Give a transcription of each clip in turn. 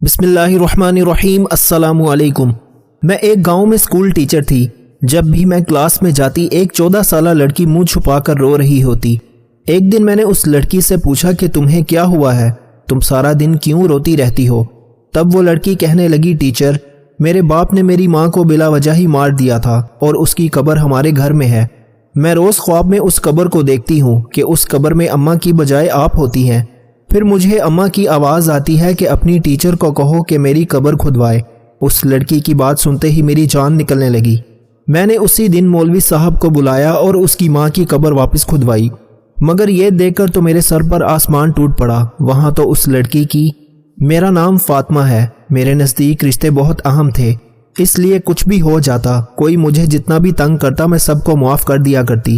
بسم اللہ الرحمن الرحیم۔ السلام علیکم۔ میں ایک گاؤں میں اسکول ٹیچر تھی۔ جب بھی میں کلاس میں جاتی ایک 14 سالہ لڑکی منہ چھپا کر رو رہی ہوتی۔ ایک دن میں نے اس لڑکی سے پوچھا کہ تمہیں کیا ہوا ہے، تم سارا دن کیوں روتی رہتی ہو؟ تب وہ لڑکی کہنے لگی، ٹیچر میرے باپ نے میری ماں کو بلا وجہ ہی مار دیا تھا اور اس کی قبر ہمارے گھر میں ہے۔ میں روز خواب میں اس قبر کو دیکھتی ہوں کہ اس قبر میں اماں کی بجائے آپ ہوتی ہیں۔ پھر مجھے اماں کی آواز آتی ہے کہ اپنی ٹیچر کو کہو کہ میری قبر کھدوائے۔ اس لڑکی کی بات سنتے ہی میری جان نکلنے لگی۔ میں نے اسی دن مولوی صاحب کو بلایا اور اس کی ماں کی قبر واپس کھدوائی، مگر یہ دیکھ کر تو میرے سر پر آسمان ٹوٹ پڑا۔ وہاں تو اس لڑکی کی میرا نام فاطمہ ہے، میرے نزدیک رشتے بہت اہم تھے، اس لیے کچھ بھی ہو جاتا، کوئی مجھے جتنا بھی تنگ کرتا میں سب کو معاف کر دیا کرتی۔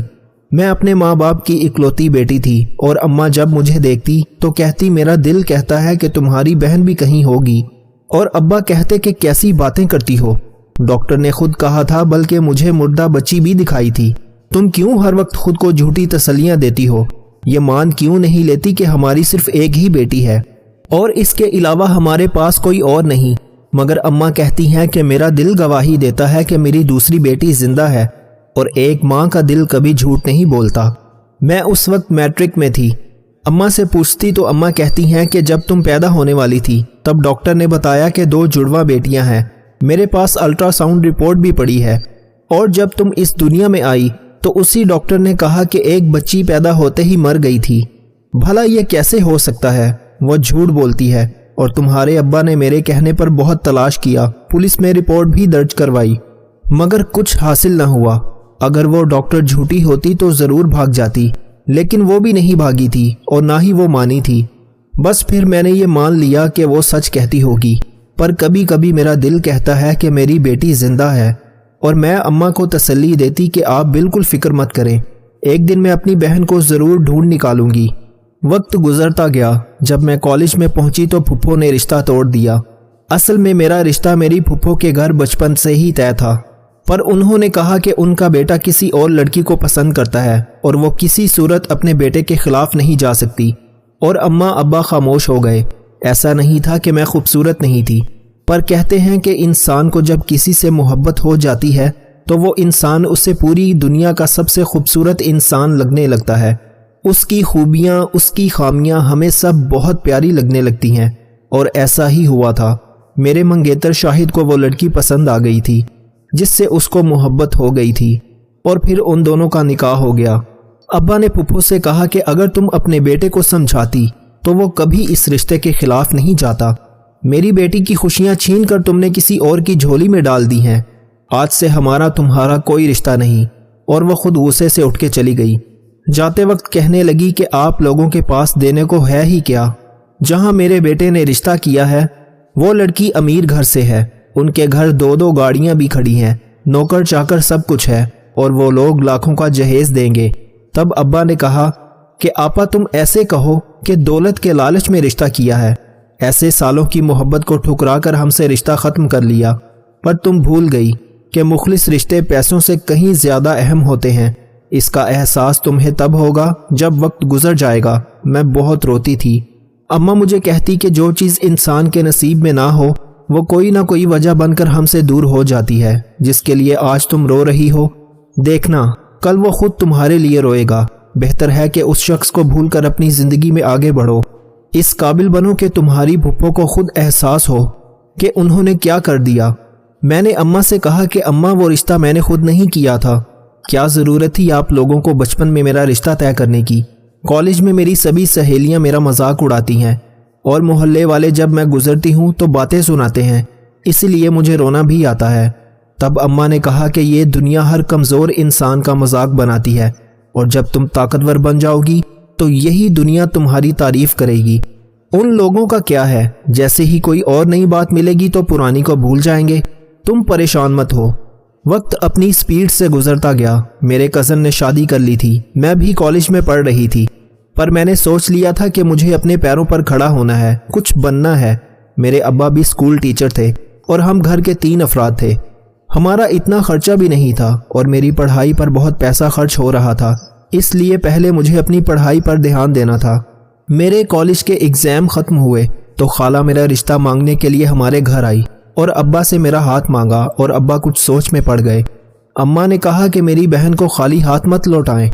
میں اپنے ماں باپ کی اکلوتی بیٹی تھی اور اماں جب مجھے دیکھتی تو کہتی، میرا دل کہتا ہے کہ تمہاری بہن بھی کہیں ہوگی، اور ابا کہتے کہ کیسی باتیں کرتی ہو، ڈاکٹر نے خود کہا تھا بلکہ مجھے مردہ بچی بھی دکھائی تھی، تم کیوں ہر وقت خود کو جھوٹی تسلیاں دیتی ہو؟ یہ مان کیوں نہیں لیتی کہ ہماری صرف ایک ہی بیٹی ہے اور اس کے علاوہ ہمارے پاس کوئی اور نہیں؟ مگر اماں کہتی ہیں کہ میرا دل گواہی دیتا ہے کہ میری دوسری بیٹی زندہ ہے، اور ایک ماں کا دل کبھی جھوٹ نہیں بولتا۔ میں اس وقت میٹرک میں تھی۔ اماں سے پوچھتی تو اماں کہتی ہیں کہ جب تم پیدا ہونے والی تھی تب ڈاکٹر نے بتایا کہ 2 جڑواں بیٹیاں ہیں، میرے پاس الٹرا ساؤنڈ رپورٹ بھی پڑی ہے، اور جب تم اس دنیا میں آئی تو اسی ڈاکٹر نے کہا کہ ایک بچی پیدا ہوتے ہی مر گئی تھی۔ بھلا یہ کیسے ہو سکتا ہے؟ وہ جھوٹ بولتی ہے، اور تمہارے ابا نے میرے کہنے پر بہت تلاش کیا، پولیس میں رپورٹ بھی درج کروائی، مگر کچھ حاصل نہ ہوا۔ اگر وہ ڈاکٹر جھوٹی ہوتی تو ضرور بھاگ جاتی، لیکن وہ بھی نہیں بھاگی تھی اور نہ ہی وہ مانی تھی۔ بس پھر میں نے یہ مان لیا کہ وہ سچ کہتی ہوگی، پر کبھی کبھی میرا دل کہتا ہے کہ میری بیٹی زندہ ہے، اور میں اماں کو تسلی دیتی کہ آپ بالکل فکر مت کریں، ایک دن میں اپنی بہن کو ضرور ڈھونڈ نکالوں گی۔ وقت گزرتا گیا۔ جب میں کالج میں پہنچی تو پھپھو نے رشتہ توڑ دیا۔ اصل میں میرا رشتہ میری پھپھو کے گھر بچپن سے ہی طے تھا، پر انہوں نے کہا کہ ان کا بیٹا کسی اور لڑکی کو پسند کرتا ہے اور وہ کسی صورت اپنے بیٹے کے خلاف نہیں جا سکتی، اور اماں ابا خاموش ہو گئے۔ ایسا نہیں تھا کہ میں خوبصورت نہیں تھی، پر کہتے ہیں کہ انسان کو جب کسی سے محبت ہو جاتی ہے تو وہ انسان اسے پوری دنیا کا سب سے خوبصورت انسان لگنے لگتا ہے۔ اس کی خوبیاں، اس کی خامیاں ہمیں سب بہت پیاری لگنے لگتی ہیں، اور ایسا ہی ہوا تھا۔ میرے منگیتر شاہد کو وہ لڑکی پسند آ گئی تھی جس سے اس کو محبت ہو گئی تھی، اور پھر ان دونوں کا نکاح ہو گیا۔ ابا نے پھپھو سے کہا کہ اگر تم اپنے بیٹے کو سمجھاتی تو وہ کبھی اس رشتے کے خلاف نہیں جاتا۔ میری بیٹی کی خوشیاں چھین کر تم نے کسی اور کی جھولی میں ڈال دی ہیں، آج سے ہمارا تمہارا کوئی رشتہ نہیں۔ اور وہ خود غصے سے اٹھ کے چلی گئی۔ جاتے وقت کہنے لگی کہ آپ لوگوں کے پاس دینے کو ہے ہی کیا؟ جہاں میرے بیٹے نے رشتہ کیا ہے وہ لڑکی امیر گھر سے ہے، ان کے گھر 2 گاڑیاں بھی کھڑی ہیں، نوکر چاکر سب کچھ ہے، اور وہ لوگ لاکھوں کا جہیز دیں گے۔ تب ابا نے کہا کہ آپا تم ایسے کہو کہ دولت کے لالچ میں رشتہ کیا ہے، ایسے سالوں کی محبت کو ٹھکرا کر ہم سے رشتہ ختم کر لیا، پر تم بھول گئی کہ مخلص رشتے پیسوں سے کہیں زیادہ اہم ہوتے ہیں۔ اس کا احساس تمہیں تب ہوگا جب وقت گزر جائے گا۔ میں بہت روتی تھی۔ اماں مجھے کہتی کہ جو چیز انسان کے نصیب میں نہ ہو وہ کوئی نہ کوئی وجہ بن کر ہم سے دور ہو جاتی ہے۔ جس کے لیے آج تم رو رہی ہو، دیکھنا کل وہ خود تمہارے لیے روئے گا۔ بہتر ہے کہ اس شخص کو بھول کر اپنی زندگی میں آگے بڑھو، اس قابل بنو کہ تمہاری پھپھو کو خود احساس ہو کہ انہوں نے کیا کر دیا۔ میں نے اماں سے کہا کہ اماں وہ رشتہ میں نے خود نہیں کیا تھا، کیا ضرورت تھی آپ لوگوں کو بچپن میں میرا رشتہ طے کرنے کی؟ کالج میں میری سبھی سہیلیاں میرا مذاق اڑاتی ہیں، اور محلے والے جب میں گزرتی ہوں تو باتیں سناتے ہیں، اسی لیے مجھے رونا بھی آتا ہے۔ تب اماں نے کہا کہ یہ دنیا ہر کمزور انسان کا مذاق بناتی ہے، اور جب تم طاقتور بن جاؤ گی تو یہی دنیا تمہاری تعریف کرے گی۔ ان لوگوں کا کیا ہے، جیسے ہی کوئی اور نئی بات ملے گی تو پرانی کو بھول جائیں گے۔ تم پریشان مت ہو۔ وقت اپنی سپیڈ سے گزرتا گیا۔ میرے کزن نے شادی کر لی تھی، میں بھی کالج میں پڑھ رہی تھی، پر میں نے سوچ لیا تھا کہ مجھے اپنے پیروں پر کھڑا ہونا ہے، کچھ بننا ہے۔ میرے ابا بھی اسکول ٹیچر تھے اور ہم گھر کے 3 افراد تھے۔ ہمارا اتنا خرچہ بھی نہیں تھا اور میری پڑھائی پر بہت پیسہ خرچ ہو رہا تھا، اس لیے پہلے مجھے اپنی پڑھائی پر دھیان دینا تھا۔ میرے کالج کے ایگزام ختم ہوئے تو تو خالہ میرا رشتہ مانگنے کے لیے ہمارے گھر آئی اور ابا سے میرا ہاتھ مانگا اور ابا کچھ سوچ میں پڑ گئے۔ اماں نے کہا کہ میری بہن کو خالی ہاتھ مت لوٹائیں۔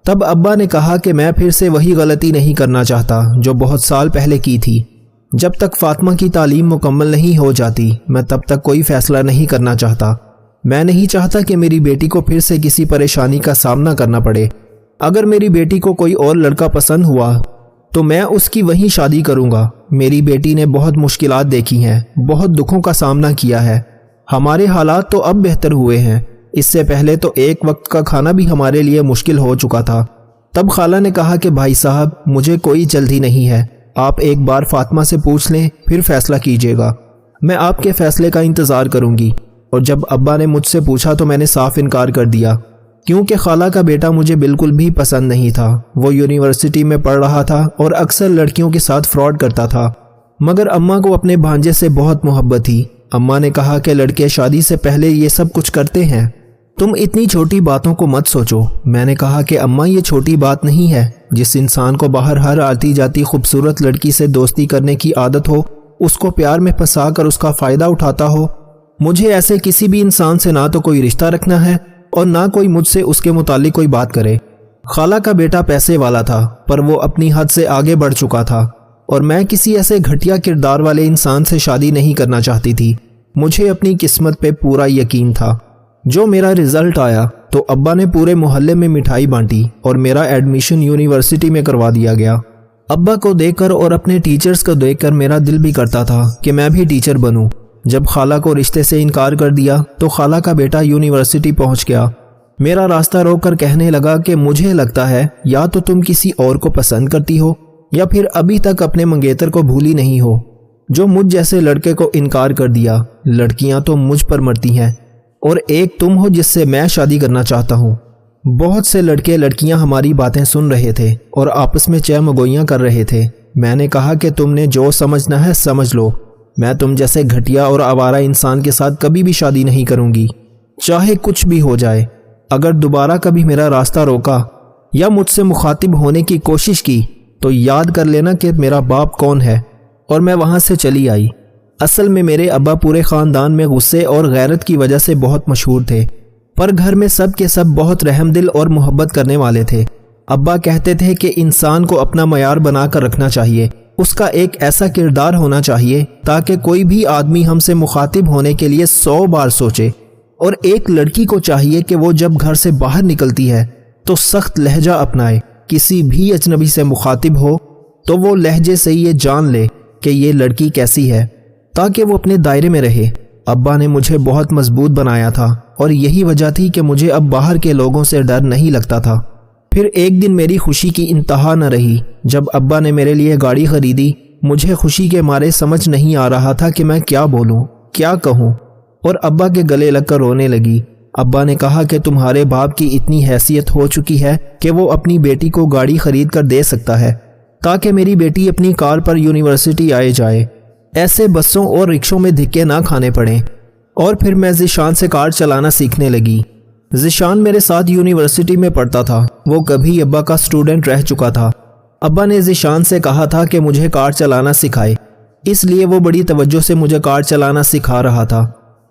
تب ابا نے کہا کہ میں پھر سے وہی غلطی نہیں کرنا چاہتا جو بہت سال پہلے کی تھی۔ جب تک فاطمہ کی تعلیم مکمل نہیں ہو جاتی میں تب تک کوئی فیصلہ نہیں کرنا چاہتا۔ میں نہیں چاہتا کہ میری بیٹی کو پھر سے کسی پریشانی کا سامنا کرنا پڑے۔ اگر میری بیٹی کو کوئی اور لڑکا پسند ہوا تو میں اس کی وہیں شادی کروں گا۔ میری بیٹی نے بہت مشکلات دیکھی ہیں، بہت دکھوں کا سامنا کیا ہے۔ ہمارے حالات تو اب بہتر ہوئے ہیں، اس سے پہلے تو ایک وقت کا کھانا بھی ہمارے لیے مشکل ہو چکا تھا۔ تب خالہ نے کہا کہ بھائی صاحب مجھے کوئی جلدی نہیں ہے، آپ ایک بار فاطمہ سے پوچھ لیں پھر فیصلہ کیجیے گا۔ میں آپ کے فیصلے کا انتظار کروں گی۔ اور جب ابا نے مجھ سے پوچھا تو میں نے صاف انکار کر دیا، کیونکہ خالہ کا بیٹا مجھے بالکل بھی پسند نہیں تھا۔ وہ یونیورسٹی میں پڑھ رہا تھا اور اکثر لڑکیوں کے ساتھ فراڈ کرتا تھا، مگر اماں کو اپنے بھانجے سے بہت محبت تھی۔ اماں نے کہا کہ لڑکے شادی سے پہلے یہ سب کچھ کرتے ہیں، تم اتنی چھوٹی باتوں کو مت سوچو۔ میں نے کہا کہ اماں یہ چھوٹی بات نہیں ہے، جس انسان کو باہر ہر آتی جاتی خوبصورت لڑکی سے دوستی کرنے کی عادت ہو، اس کو پیار میں پھنسا کر اس کا فائدہ اٹھاتا ہو۔ مجھے ایسے کسی بھی انسان سے نہ تو کوئی رشتہ رکھنا ہے اور نہ کوئی مجھ سے اس کے متعلق کوئی بات کرے۔ خالہ کا بیٹا پیسے والا تھا پر وہ اپنی حد سے آگے بڑھ چکا تھا اور میں کسی ایسے گھٹیا کردار والے انسان سے شادی نہیں کرنا چاہتی تھی۔ مجھے اپنی قسمت پہ پورا یقین تھا۔ جو میرا رزلٹ آیا تو ابا نے پورے محلے میں مٹھائی بانٹی اور میرا ایڈمیشن یونیورسٹی میں کروا دیا گیا۔ ابا کو دیکھ کر اور اپنے ٹیچرز کو دیکھ کر میرا دل بھی کرتا تھا کہ میں بھی ٹیچر بنوں۔ جب خالہ کو رشتے سے انکار کر دیا تو خالہ کا بیٹا یونیورسٹی پہنچ گیا۔ میرا راستہ روک کر کہنے لگا کہ مجھے لگتا ہے یا تو تم کسی اور کو پسند کرتی ہو یا پھر ابھی تک اپنے منگیتر کو بھولی نہیں ہو جو مجھ جیسے لڑکے کو انکار کر دیا۔ لڑکیاں تو مجھ پر مرتی ہیں اور ایک تم ہو جس سے میں شادی کرنا چاہتا ہوں۔ بہت سے لڑکے لڑکیاں ہماری باتیں سن رہے تھے اور آپس میں چہ مگوئیاں کر رہے تھے۔ میں نے کہا کہ تم نے جو سمجھنا ہے سمجھ لو، میں تم جیسے گھٹیا اور آوارہ انسان کے ساتھ کبھی بھی شادی نہیں کروں گی، چاہے کچھ بھی ہو جائے۔ اگر دوبارہ کبھی میرا راستہ روکا یا مجھ سے مخاطب ہونے کی کوشش کی تو یاد کر لینا کہ میرا باپ کون ہے۔ اور میں وہاں سے چلی آئی۔ اصل میں میرے ابا پورے خاندان میں غصے اور غیرت کی وجہ سے بہت مشہور تھے، پر گھر میں سب کے سب بہت رحم دل اور محبت کرنے والے تھے۔ ابا کہتے تھے کہ انسان کو اپنا معیار بنا کر رکھنا چاہیے، اس کا ایک ایسا کردار ہونا چاہیے تاکہ کوئی بھی آدمی ہم سے مخاطب ہونے کے لیے 100 بار سوچے۔ اور ایک لڑکی کو چاہیے کہ وہ جب گھر سے باہر نکلتی ہے تو سخت لہجہ اپنائے، کسی بھی اجنبی سے مخاطب ہو تو وہ لہجے سے یہ جان لے کہ یہ لڑکی کیسی ہے تاکہ وہ اپنے دائرے میں رہے۔ ابا نے مجھے بہت مضبوط بنایا تھا اور یہی وجہ تھی کہ مجھے اب باہر کے لوگوں سے ڈر نہیں لگتا تھا۔ پھر ایک دن میری خوشی کی انتہا نہ رہی جب ابا نے میرے لیے گاڑی خریدی۔ مجھے خوشی کے مارے سمجھ نہیں آ رہا تھا کہ میں کیا بولوں، کیا کہوں، اور ابا کے گلے لگ کر رونے لگی۔ ابا نے کہا کہ تمہارے باپ کی اتنی حیثیت ہو چکی ہے کہ وہ اپنی بیٹی کو گاڑی خرید کر دے سکتا ہے تاکہ میری بیٹی اپنی کار پر یونیورسٹی آئے جائے، ایسے بسوں اور رکشوں میں دھکے نہ کھانے پڑیں۔ اور پھر میں ذیشان سے کار چلانا سیکھنے لگی۔ ذیشان میرے ساتھ یونیورسٹی میں پڑھتا تھا، وہ کبھی ابا کا اسٹوڈنٹ رہ چکا تھا۔ ابا نے ذیشان سے کہا تھا کہ مجھے کار چلانا سکھائے، اس لیے وہ بڑی توجہ سے مجھے کار چلانا سکھا رہا تھا۔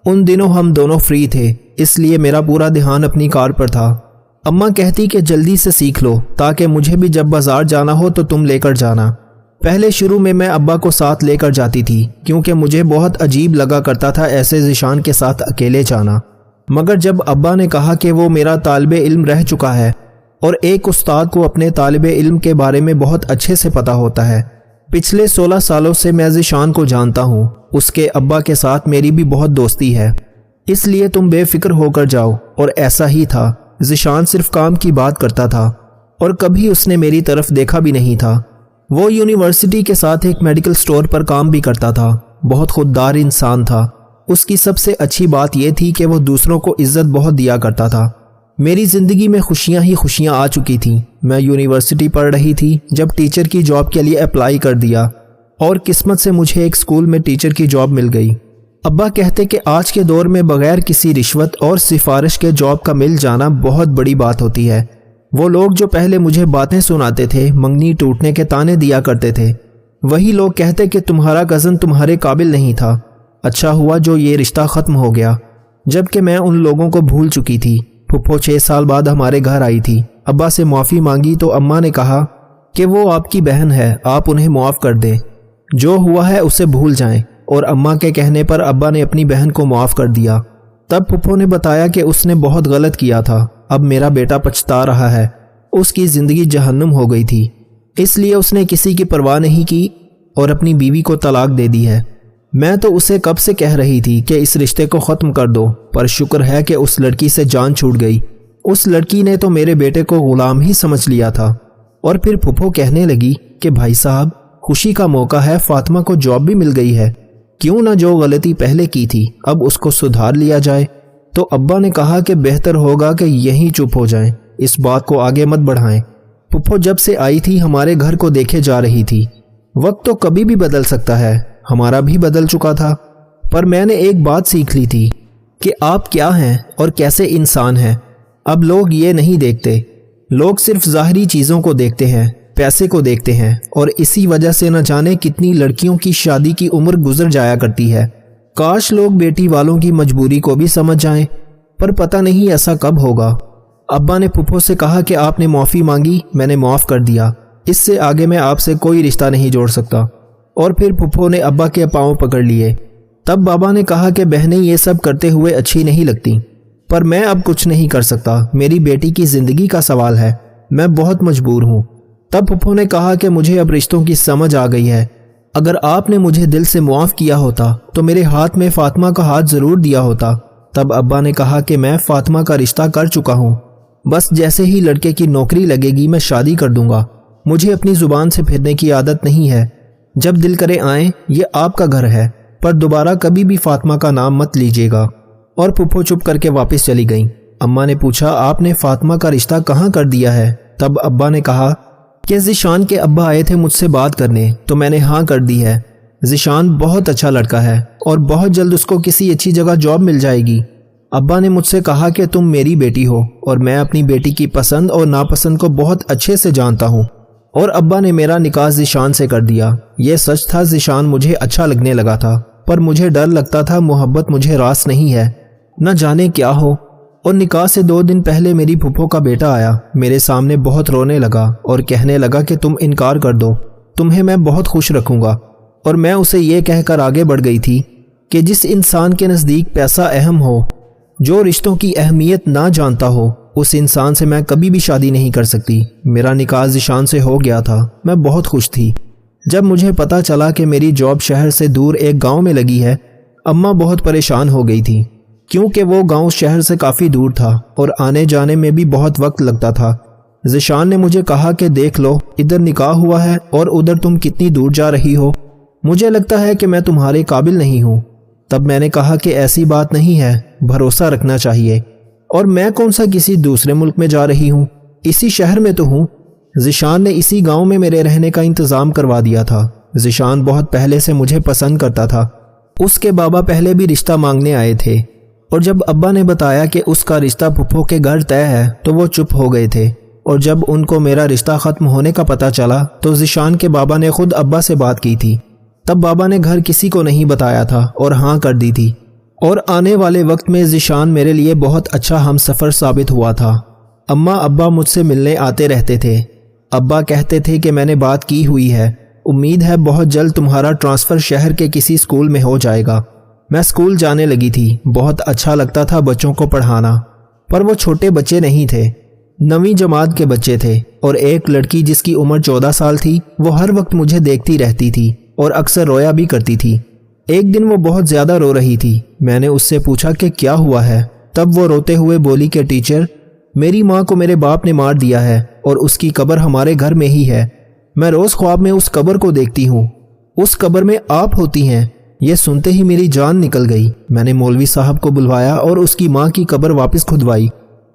ان دنوں ہم دونوں فری تھے، اس لیے میرا پورا دھیان اپنی کار پر تھا۔ اماں کہتی کہ جلدی سے سیکھ لو تاکہ مجھے بھی جب بازار جانا ہو تو تم لے کر جانا۔ پہلے شروع میں ابا کو ساتھ لے کر جاتی تھی کیونکہ مجھے بہت عجیب لگا کرتا تھا ایسے ذیشان کے ساتھ اکیلے جانا، مگر جب ابا نے کہا کہ وہ میرا طالب علم رہ چکا ہے اور ایک استاد کو اپنے طالب علم کے بارے میں بہت اچھے سے پتہ ہوتا ہے، پچھلے 16 سالوں سے میں ذیشان کو جانتا ہوں، اس کے ابا کے ساتھ میری بھی بہت دوستی ہے، اس لیے تم بے فکر ہو کر جاؤ۔ اور ایسا ہی تھا، ذیشان صرف کام کی بات کرتا تھا اور کبھی اس نے میری طرف دیکھا بھی نہیں تھا۔ وہ یونیورسٹی کے ساتھ ایک میڈیکل سٹور پر کام بھی کرتا تھا، بہت خوددار انسان تھا۔ اس کی سب سے اچھی بات یہ تھی کہ وہ دوسروں کو عزت بہت دیا کرتا تھا۔ میری زندگی میں خوشیاں ہی خوشیاں آ چکی تھیں۔ میں یونیورسٹی پڑھ رہی تھی جب ٹیچر کی جاب کے لیے اپلائی کر دیا اور قسمت سے مجھے ایک اسکول میں ٹیچر کی جاب مل گئی۔ ابا کہتے کہ آج کے دور میں بغیر کسی رشوت اور سفارش کے جاب کا مل جانا بہت بڑی بات ہوتی ہے۔ وہ لوگ جو پہلے مجھے باتیں سناتے تھے، منگنی ٹوٹنے کے تانے دیا کرتے تھے، وہی لوگ کہتے کہ تمہارا کزن تمہارے قابل نہیں تھا، اچھا ہوا جو یہ رشتہ ختم ہو گیا۔ جبکہ میں ان لوگوں کو بھول چکی تھی۔ پھپھو 6 سال بعد ہمارے گھر آئی تھی، ابا سے معافی مانگی تو اماں نے کہا کہ وہ آپ کی بہن ہے، آپ انہیں معاف کر دیں، جو ہوا ہے اسے بھول جائیں، اور اماں کے کہنے پر ابا نے اپنی بہن کو معاف کر دیا۔ تب پھپھو نے بتایا کہ اس نے بہت غلط کیا تھا، اب میرا بیٹا پچھتا رہا ہے، اس کی زندگی جہنم ہو گئی تھی، اس لیے اس نے کسی کی پرواہ نہیں کی اور اپنی بیوی کو طلاق دے دی ہے۔ میں تو اسے کب سے کہہ رہی تھی کہ اس رشتے کو ختم کر دو، پر شکر ہے کہ اس لڑکی سے جان چھوٹ گئی۔ اس لڑکی نے تو میرے بیٹے کو غلام ہی سمجھ لیا تھا۔ اور پھر پھپھو کہنے لگی کہ بھائی صاحب، خوشی کا موقع ہے، فاطمہ کو جاب بھی مل گئی ہے، کیوں نہ جو غلطی پہلے کی تھی اب اس کو سدھار لیا جائے۔ تو ابا نے کہا کہ بہتر ہوگا کہ یہیں چپ ہو جائیں، اس بات کو آگے مت بڑھائیں۔ پھپھو جب سے آئی تھی ہمارے گھر کو دیکھے جا رہی تھی۔ وقت تو کبھی بھی بدل سکتا ہے، ہمارا بھی بدل چکا تھا، پر میں نے ایک بات سیکھ لی تھی کہ آپ کیا ہیں اور کیسے انسان ہیں۔ اب لوگ یہ نہیں دیکھتے، لوگ صرف ظاہری چیزوں کو دیکھتے ہیں، پیسے کو دیکھتے ہیں، اور اسی وجہ سے نہ جانے کتنی لڑکیوں کی شادی کی عمر گزر جایا کرتی ہے۔ کاش لوگ بیٹی والوں کی مجبوری کو بھی سمجھ جائیں، پر پتہ نہیں ایسا کب ہوگا۔ ابا نے پھپھو سے کہا کہ آپ نے معافی مانگی، میں نے معاف کر دیا، اس سے آگے میں آپ سے کوئی رشتہ نہیں جوڑ سکتا۔ اور پھر پھپھو نے ابا کے پاؤں پکڑ لیے۔ تب بابا نے کہا کہ بہنیں یہ سب کرتے ہوئے اچھی نہیں لگتی، پر میں اب کچھ نہیں کر سکتا، میری بیٹی کی زندگی کا سوال ہے، میں بہت مجبور ہوں۔ تب پھپھو نے کہا کہ مجھے اب رشتوں کی سمجھ آ گئی ہے، اگر آپ نے مجھے دل سے معاف کیا ہوتا تو میرے ہاتھ میں فاطمہ کا ہاتھ ضرور دیا ہوتا۔ تب ابا نے کہا کہ میں فاطمہ کا رشتہ کر چکا ہوں، بس جیسے ہی لڑکے کی نوکری لگے گی میں شادی کر دوں گا، مجھے اپنی زبان سے پھرنے کی عادت نہیں ہے، جب دل کرے آئیں، یہ آپ کا گھر ہے، پر دوبارہ کبھی بھی فاطمہ کا نام مت لیجیے گا۔ اور پھپھو چپ کر کے واپس چلی گئیں۔ اماں نے پوچھا آپ نے فاطمہ کا رشتہ کہاں کر دیا ہے؟ تب ابا نے کہا کہ ذیشان کے ابا آئے تھے مجھ سے بات کرنے تو میں نے ہاں کر دی ہے، ذیشان بہت اچھا لڑکا ہے اور بہت جلد اس کو کسی اچھی جگہ جاب مل جائے گی۔ ابا نے مجھ سے کہا کہ تم میری بیٹی ہو اور میں اپنی بیٹی کی پسند اور ناپسند کو بہت اچھے سے جانتا ہوں، اور ابا نے میرا نکاح ذیشان سے کر دیا۔ یہ سچ تھا، ذیشان مجھے اچھا لگنے لگا تھا، پر مجھے ڈر لگتا تھا محبت مجھے راس نہیں ہے، نہ جانے کیا ہو۔ اور نکاح سے 2 دن پہلے میری پھپھو کا بیٹا آیا، میرے سامنے بہت رونے لگا اور کہنے لگا کہ تم انکار کر دو، تمہیں میں بہت خوش رکھوں گا۔ اور میں اسے یہ کہہ کر آگے بڑھ گئی تھی کہ جس انسان کے نزدیک پیسہ اہم ہو، جو رشتوں کی اہمیت نہ جانتا ہو، اس انسان سے میں کبھی بھی شادی نہیں کر سکتی۔ میرا نکاح ذیشان سے ہو گیا تھا، میں بہت خوش تھی۔ جب مجھے پتا چلا کہ میری جاب شہر سے دور ایک گاؤں میں لگی ہے، اماں بہت پریشان ہو گئی تھی، کیونکہ وہ گاؤں شہر سے کافی دور تھا اور آنے جانے میں بھی بہت وقت لگتا تھا۔ ذیشان نے مجھے کہا کہ دیکھ لو، ادھر نکاح ہوا ہے اور ادھر تم کتنی دور جا رہی ہو، مجھے لگتا ہے کہ میں تمہارے قابل نہیں ہوں۔ تب میں نے کہا کہ ایسی بات نہیں ہے، بھروسہ رکھنا چاہیے، اور میں کون سا کسی دوسرے ملک میں جا رہی ہوں، اسی شہر میں تو ہوں۔ ذیشان نے اسی گاؤں میں میرے رہنے کا انتظام کروا دیا تھا۔ ذیشان بہت پہلے سے مجھے پسند کرتا تھا، اس کے بابا پہلے بھی رشتہ مانگنے آئے تھے، اور جب ابا نے بتایا کہ اس کا رشتہ پھپھو کے گھر طے ہے تو وہ چپ ہو گئے تھے، اور جب ان کو میرا رشتہ ختم ہونے کا پتہ چلا تو ذیشان کے بابا نے خود ابا سے بات کی تھی۔ تب بابا نے گھر کسی کو نہیں بتایا تھا اور ہاں کر دی تھی، اور آنے والے وقت میں ذیشان میرے لیے بہت اچھا ہم سفر ثابت ہوا تھا۔ اماں ابا مجھ سے ملنے آتے رہتے تھے، ابا کہتے تھے کہ میں نے بات کی ہوئی ہے، امید ہے بہت جلد تمہارا ٹرانسفر شہر کے کسی اسکول میں ہو جائے گا۔ میں اسکول جانے لگی تھی، بہت اچھا لگتا تھا بچوں کو پڑھانا، پر وہ چھوٹے بچے نہیں تھے، 9ویں جماعت کے بچے تھے، اور ایک لڑکی جس کی عمر 14 سال تھی وہ ہر وقت مجھے دیکھتی رہتی تھی اور اکثر رویا بھی کرتی تھی۔ ایک دن وہ بہت زیادہ رو رہی تھی، میں نے اس سے پوچھا کہ کیا ہوا ہے؟ تب وہ روتے ہوئے بولی کہ ٹیچر، میری ماں کو میرے باپ نے مار دیا ہے اور اس کی قبر ہمارے گھر میں ہی ہے، میں روز خواب میں اس قبر کو دیکھتی ہوں، اس قبر میں آپ ہوتی ہیں۔ یہ سنتے ہی میری جان نکل گئی۔ میں نے مولوی صاحب کو بلوایا اور اس کی ماں کی قبر واپس کھدوائی۔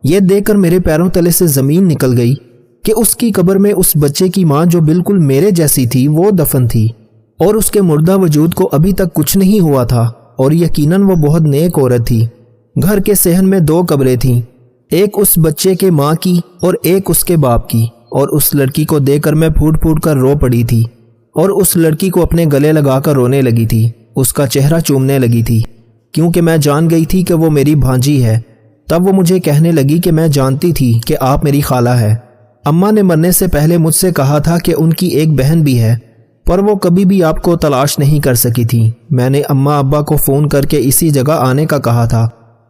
یہ دیکھ کر میرے پیروں تلے سے زمین نکل گئی کہ اس کی قبر میں اس بچے کی ماں جو بالکل میرے جیسی تھی وہ دفن تھی، اور اس کے مردہ وجود کو ابھی تک کچھ نہیں ہوا تھا، اور یقیناً وہ بہت نیک عورت تھی۔ گھر کے صحن میں 2 قبریں تھیں، ایک اس بچے کے ماں کی اور ایک اس کے باپ کی، اور اس لڑکی کو دیکھ کر میں پھوٹ پھوٹ کر رو پڑی تھی۔ اور اس لڑکی کو اپنے گلے لگا کر رونے لگی تھی، اس کا چہرہ چومنے لگی تھی، کیونکہ میں جان گئی تھی کہ وہ میری بھانجی ہے۔ تب وہ مجھے کہنے لگی کہ میں جانتی تھی کہ آپ میری خالہ ہے۔ اماں نے مرنے سے پہلے مجھ سے کہا تھا کہ ان کی ایک بہن بھی ہے، پر وہ کبھی بھی آپ کو تلاش نہیں کر سکی تھی۔ میں نے اماں ابا کو فون کر کے اسی جگہ آنے کا کہا تھا،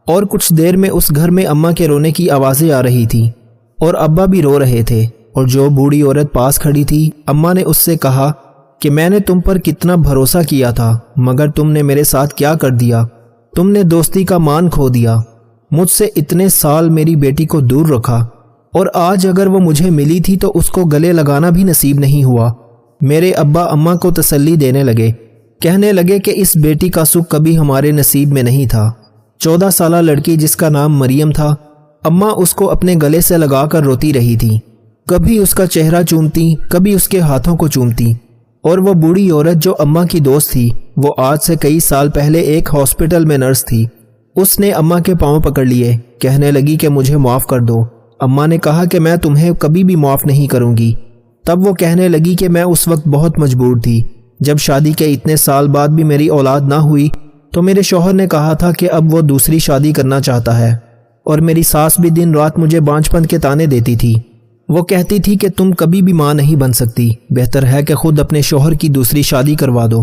اور کچھ دیر میں اس گھر میں اماں کے رونے کی آوازیں آ رہی تھیں اور ابا بھی رو رہے تھے، اور جو بوڑھی عورت پاس کھڑی تھی، اماں نے اس سے کہا کہ میں نے تم پر کتنا بھروسہ کیا تھا، مگر تم نے میرے ساتھ کیا کر دیا؟ تم نے دوستی کا مان کھو دیا، مجھ سے اتنے سال میری بیٹی کو دور رکھا، اور آج اگر وہ مجھے ملی تھی تو اس کو گلے لگانا بھی نصیب نہیں ہوا۔ میرے ابا اماں کو تسلی دینے لگے، کہنے لگے کہ اس بیٹی کا سکھ کبھی ہمارے نصیب میں نہیں تھا۔ 14 سالہ لڑکی جس کا نام مریم تھا، اماں اس کو اپنے گلے سے لگا کر روتی رہی تھی، کبھی اس کا چہرہ چومتی، کبھی اس کے ہاتھوں کو چومتی۔ اور وہ بوڑھی عورت جو اماں کی دوست تھی، وہ آج سے کئی سال پہلے ایک ہاسپٹل میں نرس تھی۔ اس نے اماں کے پاؤں پکڑ لیے، کہنے لگی کہ مجھے معاف کر دو۔ اماں نے کہا کہ میں تمہیں کبھی بھی معاف نہیں کروں گی۔ تب وہ کہنے لگی کہ میں اس وقت بہت مجبور تھی، جب شادی کے اتنے سال بعد بھی میری اولاد نہ ہوئی تو میرے شوہر نے کہا تھا کہ اب وہ دوسری شادی کرنا چاہتا ہے، اور میری ساس بھی دن رات مجھے بانجھ پن کے تانے دیتی تھی۔ وہ کہتی تھی کہ تم کبھی بھی ماں نہیں بن سکتی، بہتر ہے کہ خود اپنے شوہر کی دوسری شادی کروا دو۔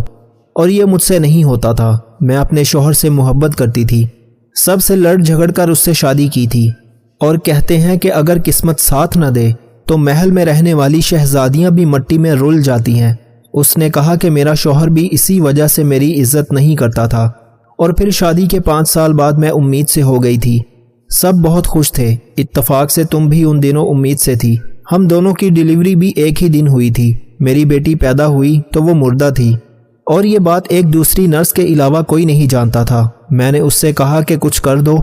اور یہ مجھ سے نہیں ہوتا تھا، میں اپنے شوہر سے محبت کرتی تھی، سب سے لڑ جھگڑ کر اس سے شادی کی تھی، اور کہتے ہیں کہ اگر قسمت ساتھ نہ دے تو محل میں رہنے والی شہزادیاں بھی مٹی میں رل جاتی ہیں۔ اس نے کہا کہ میرا شوہر بھی اسی وجہ سے میری عزت نہیں کرتا تھا، اور پھر شادی کے 5 سال بعد میں امید سے ہو گئی تھی۔ سب بہت خوش تھے، اتفاق سے تم بھی ان دنوں امید سے تھی۔ ہم دونوں کی ڈیلیوری بھی ایک ہی دن ہوئی تھی۔ میری بیٹی پیدا ہوئی تو وہ مردہ تھی، اور یہ بات ایک دوسری نرس کے علاوہ کوئی نہیں جانتا تھا۔ میں نے اس سے کہا کہ کچھ کر دو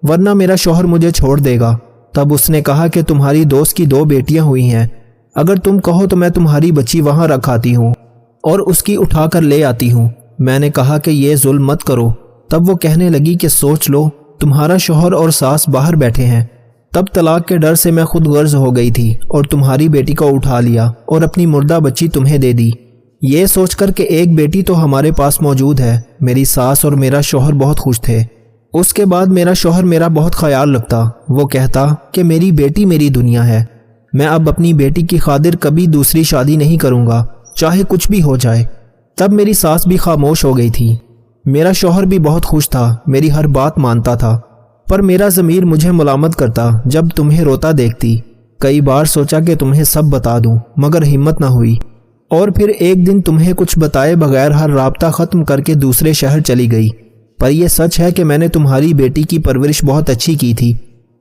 ورنہ میرا شوہر مجھے چھوڑ دے گا۔ تب اس نے کہا کہ تمہاری دوست کی 2 بیٹیاں ہوئی ہیں، اگر تم کہو تو میں تمہاری بچی وہاں رکھ آتی ہوں اور اس کی اٹھا کر لے آتی ہوں۔ میں نے کہا کہ یہ ظلم مت کرو۔ تب وہ کہنے لگی کہ سوچ لو، تمہارا شوہر اور ساس باہر بیٹھے ہیں۔ تب طلاق کے ڈر سے میں خود غرض ہو گئی تھی اور تمہاری بیٹی کو اٹھا لیا اور اپنی مردہ بچی تمہیں دے دی، یہ سوچ کر کہ ایک بیٹی تو ہمارے پاس موجود ہے۔ میری ساس اور میرا شوہر بہت خوش تھے۔ اس کے بعد میرا شوہر میرا بہت خیال رکھتا، وہ کہتا کہ میری بیٹی میری دنیا ہے۔ میں اب اپنی بیٹی کی خاطر کبھی دوسری شادی نہیں کروں گا، چاہے کچھ بھی ہو جائے۔ تب میری ساس بھی خاموش ہو گئی تھی۔ میرا شوہر بھی بہت خوش تھا، میری ہر بات مانتا تھا، پر میرا ضمیر مجھے ملامت کرتا جب تمہیں روتا دیکھتی۔ کئی بار سوچا کہ تمہیں سب بتا دوں، مگر ہمت نہ ہوئی، اور پھر ایک دن تمہیں کچھ بتائے بغیر ہر رابطہ ختم کر کے دوسرے شہر چلی گئی۔ پر یہ سچ ہے کہ میں نے تمہاری بیٹی کی پرورش بہت اچھی کی تھی،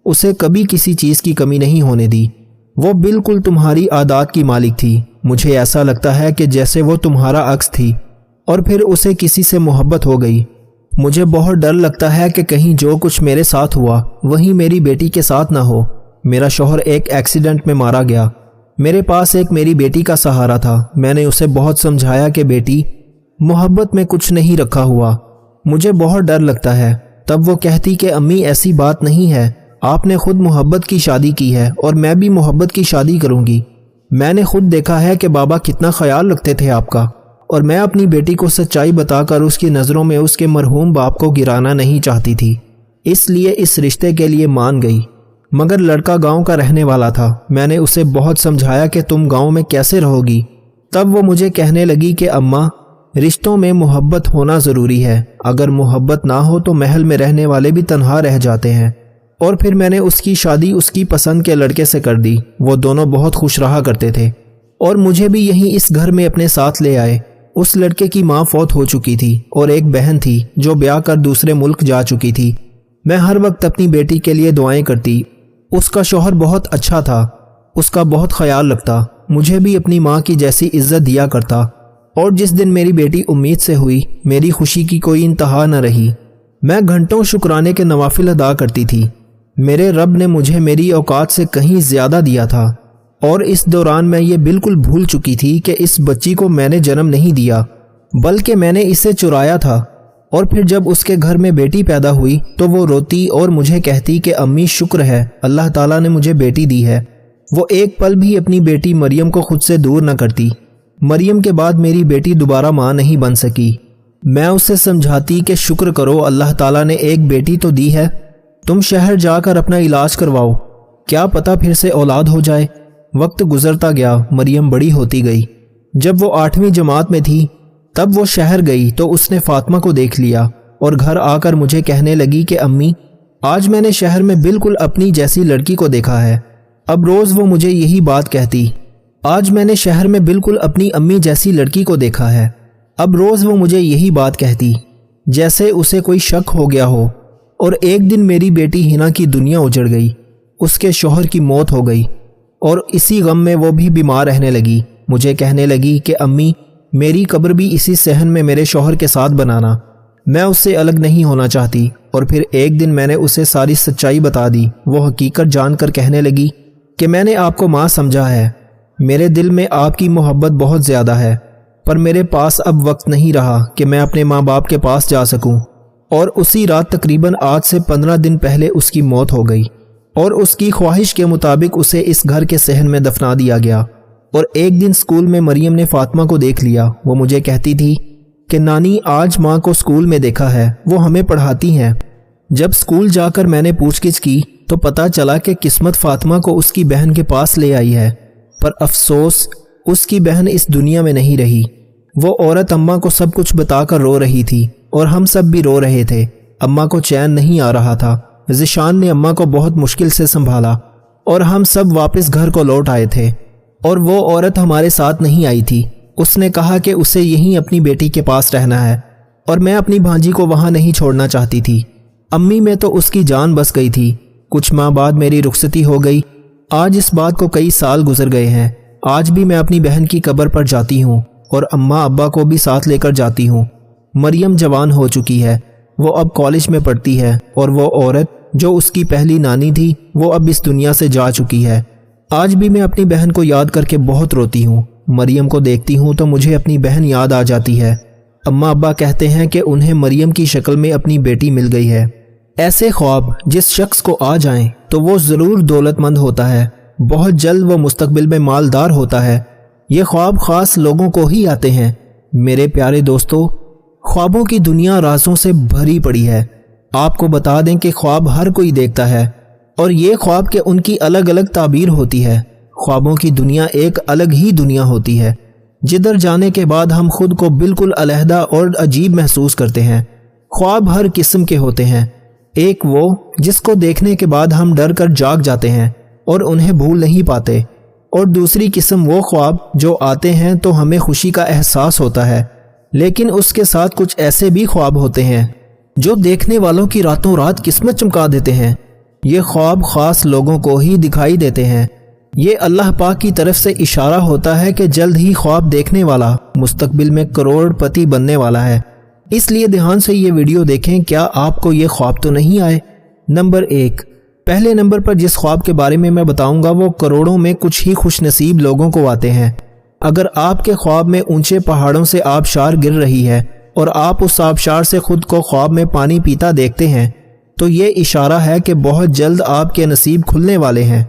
اسے کبھی کسی چیز کی کمی نہیں ہونے دی۔ وہ بالکل تمہاری عادات کی مالک تھی، مجھے ایسا لگتا ہے کہ جیسے وہ تمہارا عکس تھی، اور پھر اسے کسی سے محبت ہو گئی۔ مجھے بہت ڈر لگتا ہے کہ کہیں جو کچھ میرے ساتھ ہوا وہی میری بیٹی کے ساتھ نہ ہو۔ میرا شوہر ایک ایکسیڈنٹ میں مارا گیا، میرے پاس ایک میری بیٹی کا سہارا تھا۔ میں نے اسے بہت سمجھایا کہ بیٹی، محبت میں کچھ نہیں رکھا ہوا، مجھے بہت ڈر لگتا ہے۔ تب وہ کہتی کہ امی ایسی بات نہیں ہے، آپ نے خود محبت کی شادی کی ہے اور میں بھی محبت کی شادی کروں گی۔ میں نے خود دیکھا ہے کہ بابا کتنا خیال رکھتے تھے آپ کا، اور میں اپنی بیٹی کو سچائی بتا کر اس کی نظروں میں اس کے مرحوم باپ کو گرانا نہیں چاہتی تھی، اس لیے اس رشتے کے لیے مان گئی۔ مگر لڑکا گاؤں کا رہنے والا تھا، میں نے اسے بہت سمجھایا کہ تم گاؤں میں کیسے رہو گی۔ تب وہ مجھے کہنے لگی کہ اماں، رشتوں میں محبت ہونا ضروری ہے، اگر محبت نہ ہو تو محل میں رہنے والے بھی تنہا رہ جاتے ہیں۔ اور پھر میں نے اس کی شادی اس کی پسند کے لڑکے سے کر دی۔ وہ دونوں بہت خوش رہا کرتے تھے، اور مجھے بھی یہیں اس گھر میں اپنے ساتھ لے آئے۔ اس لڑکے کی ماں فوت ہو چکی تھی اور ایک بہن تھی جو بیاہ کر دوسرے ملک جا چکی تھی۔ میں ہر وقت اپنی بیٹی کے لیے دعائیں کرتی۔ اس کا شوہر بہت اچھا تھا، اس کا بہت خیال رکھتا، مجھے بھی اپنی ماں کی جیسی عزت دیا کرتا، اور جس دن میری بیٹی امید سے ہوئی میری خوشی کی کوئی انتہا نہ رہی۔ میں گھنٹوں شکرانے کے نوافل ادا کرتی تھی۔ میرے رب نے مجھے میری اوقات سے کہیں زیادہ دیا تھا، اور اس دوران میں یہ بالکل بھول چکی تھی کہ اس بچی کو میں نے جنم نہیں دیا بلکہ میں نے اسے چرایا تھا۔ اور پھر جب اس کے گھر میں بیٹی پیدا ہوئی تو وہ روتی اور مجھے کہتی کہ امی شکر ہے اللہ تعالیٰ نے مجھے بیٹی دی ہے۔ وہ ایک پل بھی اپنی بیٹی مریم کو خود سے دور نہ کرتی۔ مریم کے بعد میری بیٹی دوبارہ ماں نہیں بن سکی۔ میں اسے سمجھاتی کہ شکر کرو، اللہ تعالیٰ نے ایک بیٹی تو دی ہے، تم شہر جا کر اپنا علاج کرواؤ، کیا پتہ پھر سے اولاد ہو جائے۔ وقت گزرتا گیا، مریم بڑی ہوتی گئی۔ جب وہ 8ویں جماعت میں تھی تب وہ شہر گئی تو اس نے فاطمہ کو دیکھ لیا اور گھر آ کر مجھے کہنے لگی کہ امی، آج میں نے شہر میں بالکل اپنی جیسی لڑکی کو دیکھا ہے۔ اب روز وہ مجھے یہی بات کہتی، آج میں نے شہر میں بالکل اپنی امی جیسی لڑکی کو دیکھا ہے۔ اب روز وہ مجھے یہی بات کہتی، جیسے اسے کوئی شک ہو گیا ہو۔ اور ایک دن میری بیٹی ہنا کی دنیا اجڑ گئی، اس کے شوہر کی موت ہو گئی اور اسی غم میں وہ بھی بیمار رہنے لگی۔ مجھے کہنے لگی کہ امی، میری قبر بھی اسی صحن میں میرے شوہر کے ساتھ بنانا، میں اس سے الگ نہیں ہونا چاہتی۔ اور پھر ایک دن میں نے اسے ساری سچائی بتا دی۔ وہ حقیقت جان کر کہنے لگی کہ میں نے آپ کو ماں سمجھا ہے، میرے دل میں آپ کی محبت بہت زیادہ ہے، پر میرے پاس اب وقت نہیں رہا کہ میں اپنے ماں باپ کے پاس جا سکوں۔ اور اسی رات تقریباً آج سے 15 دن پہلے اس کی موت ہو گئی اور اس کی خواہش کے مطابق اسے اس گھر کے صحن میں دفنا دیا گیا۔ اور ایک دن اسکول میں مریم نے فاطمہ کو دیکھ لیا۔ وہ مجھے کہتی تھی کہ نانی، آج ماں کو اسکول میں دیکھا ہے، وہ ہمیں پڑھاتی ہیں۔ جب اسکول جا کر میں نے پوچھ گچھ کی تو پتہ چلا کہ قسمت فاطمہ کو اس کی بہن کے پاس لے آئی ہے، پر افسوس اس کی بہن اس دنیا میں نہیں رہی۔ وہ عورت اماں کو سب کچھ بتا کر رو رہی تھی اور ہم سب بھی رو رہے تھے۔ اماں کو چین نہیں آ رہا تھا۔ ذیشان نے اماں کو بہت مشکل سے سنبھالا اور ہم سب واپس گھر کو لوٹ آئے تھے، اور وہ عورت ہمارے ساتھ نہیں آئی تھی۔ اس نے کہا کہ اسے یہیں اپنی بیٹی کے پاس رہنا ہے اور میں اپنی بھانجی کو وہاں نہیں چھوڑنا چاہتی تھی۔ امی میں تو اس کی جان بس گئی تھی۔ کچھ ماہ بعد میری رخصتی ہو گئی۔ آج اس بات کو کئی سال گزر گئے ہیں۔ آج بھی میں اپنی بہن کی قبر پر جاتی ہوں اور اماں ابا کو بھی ساتھ لے کر جاتی ہوں۔ مریم جوان ہو چکی ہے، وہ اب کالج میں پڑھتی ہے، اور وہ عورت جو اس کی پہلی نانی تھی وہ اب اس دنیا سے جا چکی ہے۔ آج بھی میں اپنی بہن کو یاد کر کے بہت روتی ہوں۔ مریم کو دیکھتی ہوں تو مجھے اپنی بہن یاد آ جاتی ہے۔ اماں ابا کہتے ہیں کہ انہیں مریم کی شکل میں اپنی بیٹی مل گئی ہے۔ ایسے خواب جس شخص کو آ جائیں تو وہ ضرور دولت مند ہوتا ہے، بہت جلد وہ مستقبل میں مالدار ہوتا ہے۔ یہ خواب خاص لوگوں کو ہی آتے ہیں۔ میرے پیارے دوستو، خوابوں کی دنیا رازوں سے بھری پڑی ہے۔ آپ کو بتا دیں کہ خواب ہر کوئی دیکھتا ہے، اور یہ خواب کہ ان کی الگ الگ تعبیر ہوتی ہے۔ خوابوں کی دنیا ایک الگ ہی دنیا ہوتی ہے، جدھر جانے کے بعد ہم خود کو بالکل علیحدہ اور عجیب محسوس کرتے ہیں۔ خواب ہر قسم کے ہوتے ہیں، ایک وہ جس کو دیکھنے کے بعد ہم ڈر کر جاگ جاتے ہیں اور انہیں بھول نہیں پاتے، اور دوسری قسم وہ خواب جو آتے ہیں تو ہمیں خوشی کا احساس ہوتا ہے، لیکن اس کے ساتھ کچھ ایسے بھی خواب ہوتے ہیں جو دیکھنے والوں کی راتوں رات قسمت چمکا دیتے ہیں۔ یہ خواب خاص لوگوں کو ہی دکھائی دیتے ہیں۔ یہ اللہ پاک کی طرف سے اشارہ ہوتا ہے کہ جلد ہی خواب دیکھنے والا مستقبل میں کروڑ پتی بننے والا ہے۔ اس لیے دھیان سے یہ ویڈیو دیکھیں، کیا آپ کو یہ خواب تو نہیں آئے۔ نمبر 1، پہلے نمبر پر جس خواب کے بارے میں بتاؤں گا وہ کروڑوں میں کچھ ہی خوش نصیب لوگوں کو آتے ہیں۔ اگر آپ کے خواب میں اونچے پہاڑوں سے آبشار گر رہی ہے اور آپ اس آبشار سے خود کو خواب میں پانی پیتا دیکھتے ہیں تو یہ اشارہ ہے کہ بہت جلد آپ کے نصیب کھلنے والے ہیں۔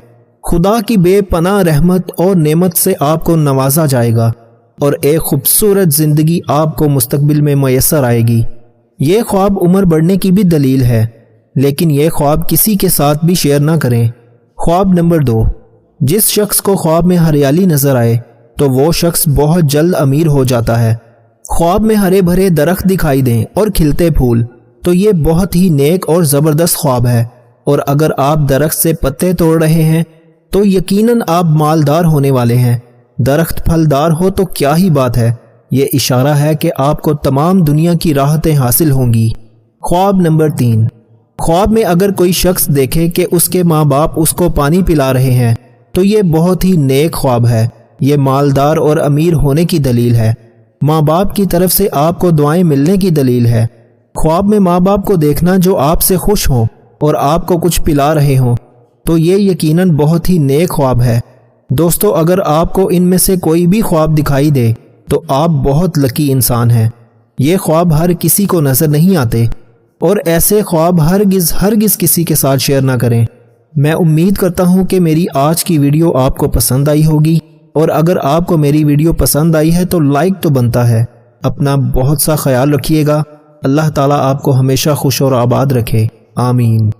خدا کی بے پناہ رحمت اور نعمت سے آپ کو نوازا جائے گا اور ایک خوبصورت زندگی آپ کو مستقبل میں میسر آئے گی۔ یہ خواب عمر بڑھنے کی بھی دلیل ہے، لیکن یہ خواب کسی کے ساتھ بھی شیئر نہ کریں۔ خواب نمبر 2، جس شخص کو خواب میں ہریالی نظر آئے تو وہ شخص بہت جلد امیر ہو جاتا ہے۔ خواب میں ہرے بھرے درخت دکھائی دیں اور کھلتے پھول تو یہ بہت ہی نیک اور زبردست خواب ہے، اور اگر آپ درخت سے پتے توڑ رہے ہیں تو یقیناً آپ مالدار ہونے والے ہیں۔ درخت پھلدار ہو تو کیا ہی بات ہے، یہ اشارہ ہے کہ آپ کو تمام دنیا کی راحتیں حاصل ہوں گی۔ خواب نمبر 3، خواب میں اگر کوئی شخص دیکھے کہ اس کے ماں باپ اس کو پانی پلا رہے ہیں تو یہ بہت ہی نیک خواب ہے، یہ مالدار اور امیر ہونے کی دلیل ہے، ماں باپ کی طرف سے آپ کو دعائیں ملنے کی دلیل ہے۔ خواب میں ماں باپ کو دیکھنا جو آپ سے خوش ہوں اور آپ کو کچھ پلا رہے ہوں تو یہ یقیناً بہت ہی نیک خواب ہے۔ دوستو، اگر آپ کو ان میں سے کوئی بھی خواب دکھائی دے تو آپ بہت لکی انسان ہیں۔ یہ خواب ہر کسی کو نظر نہیں آتے، اور ایسے خواب ہرگز کسی کے ساتھ شیئر نہ کریں۔ میں امید کرتا ہوں کہ میری آج کی ویڈیو آپ کو پسند آئی ہوگی۔ اور اگر آپ کو میری ویڈیو پسند آئی ہے تو لائک تو بنتا ہے۔ اپنا بہت سا خیال رکھیے گا۔ اللہ تعالیٰ آپ کو ہمیشہ خوش اور آباد رکھے، آمین۔